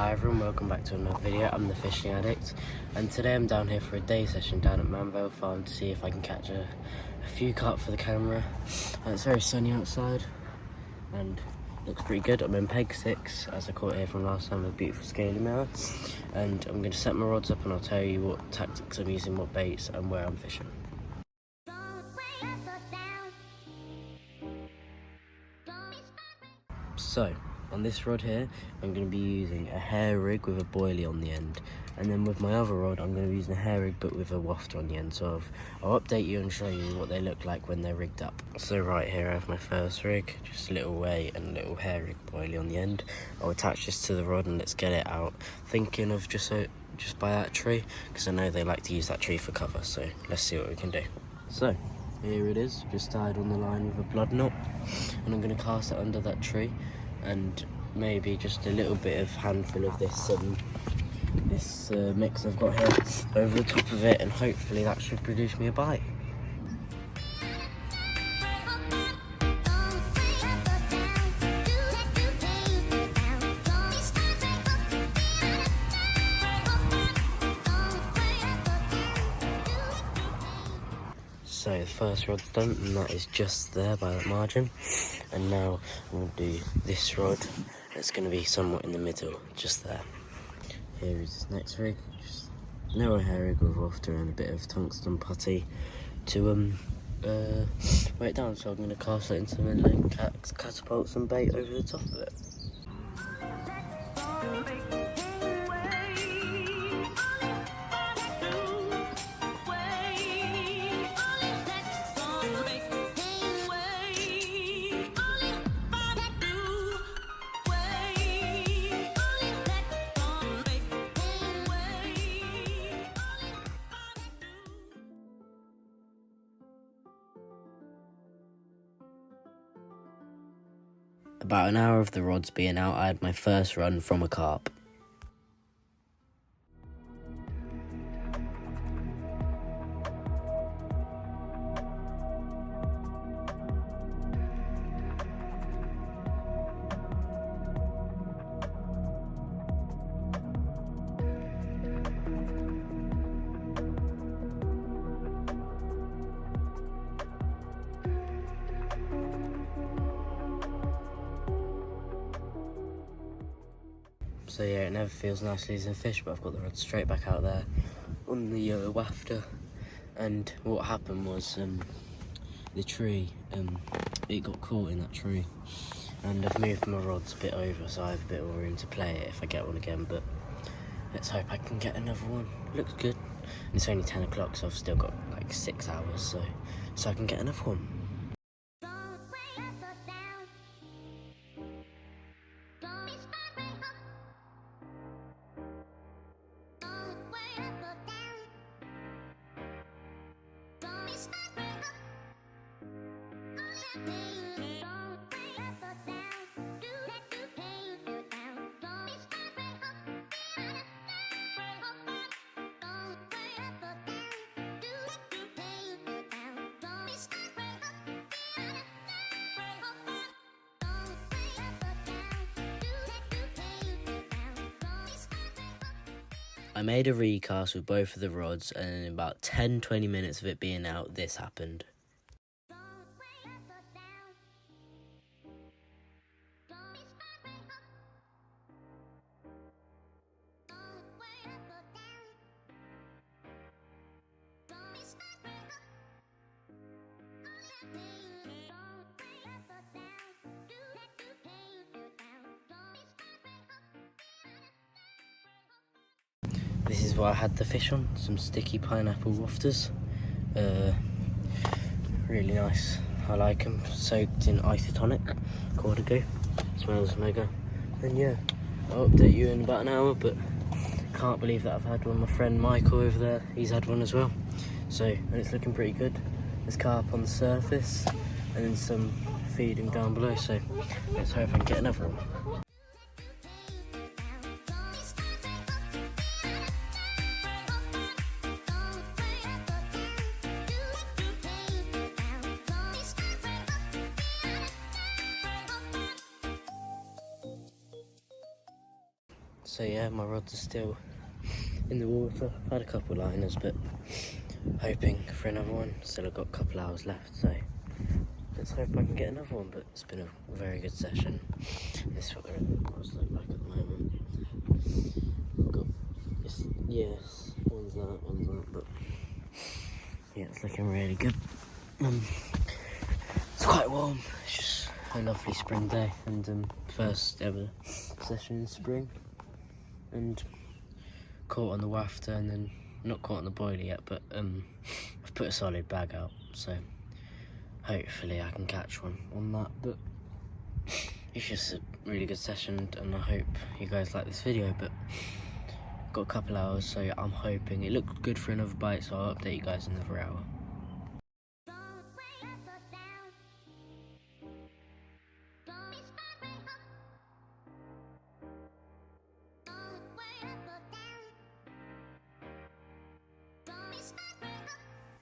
Hi everyone, welcome back to another video. I'm the Fishing Addict, and today I'm down here for a day session down at Manville Farm to see if I can catch a few carp for the camera. It's very sunny outside and looks pretty good. I'm in peg 6 as I caught here from last time with a beautiful scaly mirror, and I'm going to set my rods up and I'll tell you what tactics I'm using, what baits and where I'm fishing. So, on this rod here, I'm going to be using a hair rig with a boilie on the end. And then with my other rod, I'm going to be using a hair rig but with a wafter on the end. So I'll update you and show you what they look like when they're rigged up. So right here I have my first rig, just a little weight and a little hair rig boilie on the end. I'll attach this to the rod and let's get it out. Thinking of just by that tree, because I know they like to use that tree for cover. So let's see what we can do. So here it is, just tied on the line with a blood knot. And I'm going to cast it under that tree. And maybe just a little bit of handful of this mix I've got here over the top of it, and hopefully that should produce me a bite. So the first rod's done, and that is just there by that margin. And now I'm going to do this rod. It's going to be somewhat in the middle, just there. Here is this next rig, just narrow hair rig with wafter and a bit of tungsten putty to weigh it down. So I'm going to cast it into the middle and catapult some bait over the top of it. About an hour of the rods being out, I had my first run from a carp. So yeah, it never feels nice losing fish, but I've got the rod straight back out there on the wafter. And what happened was the tree, it got caught in that tree, and I've moved my rods a bit over so I have a bit more room to play it if I get one again. But let's hope I can get another one. Looks good. And it's only 10 o'clock, so I've still got like 6 hours, so I can get another one. I made a recast with both of the rods, and in about 10-20 minutes of it being out, this happened. This is what I had the fish on, some sticky pineapple wafters. Really nice, I like them, soaked in isotonic, cordigo, smells mega. And yeah, I'll update you in about an hour, but can't believe that I've had one. My friend Michael over there, he's had one as well. So, and it's looking pretty good. There's carp on the surface, and then some feeding down below, so let's hope I can get another one. So yeah, my rods are still in the water. I've had a couple liners, but hoping for another one. Still, I've got a couple hours left, so let's hope I can get another one. But it's been a very good session. This is what the rods look like at the moment. I've got yes, one's that, but yeah, it's looking really good. It's quite warm. It's just a lovely spring day, and first ever session in spring, and caught on the wafter, and then not caught on the boilie yet, but I've put a solid bag out, so hopefully I can catch one on that. But it's just a really good session, and I hope you guys like this video. But got a couple hours, so I'm hoping it looked good for another bite, so I'll update you guys in another hour.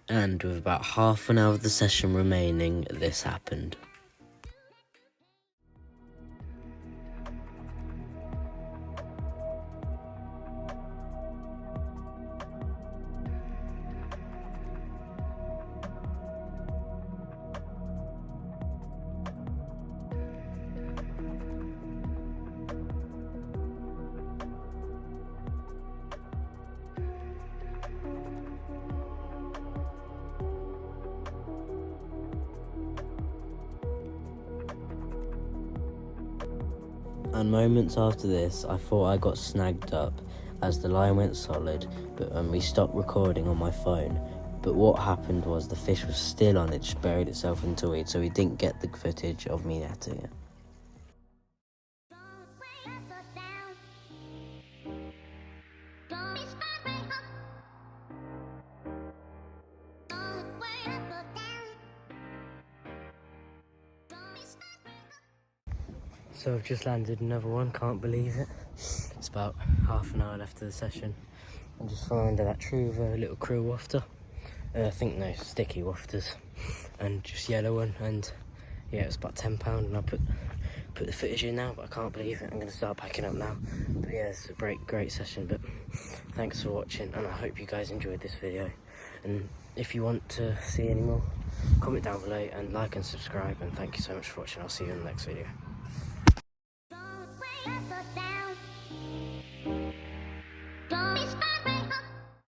And with about half an hour of the session remaining, this happened. And moments after this, I thought I got snagged up as the line went solid, but we stopped recording on my phone. But what happened was the fish was still on it, just buried itself into weed, so we didn't get the footage of me netting it. So I've just landed another one, can't believe it. It's about half an hour left of the session. I'm just flying under that tree with a little krill wafter. I think no, sticky wafters. And just yellow one, and yeah, it's about £10, and I put the footage in now, but I can't believe it. I'm gonna start packing up now. But yeah, it's a great session, but thanks for watching, and I hope you guys enjoyed this video. And if you want to see any more, comment down below and like and subscribe, and thank you so much for watching. I'll see you in the next video.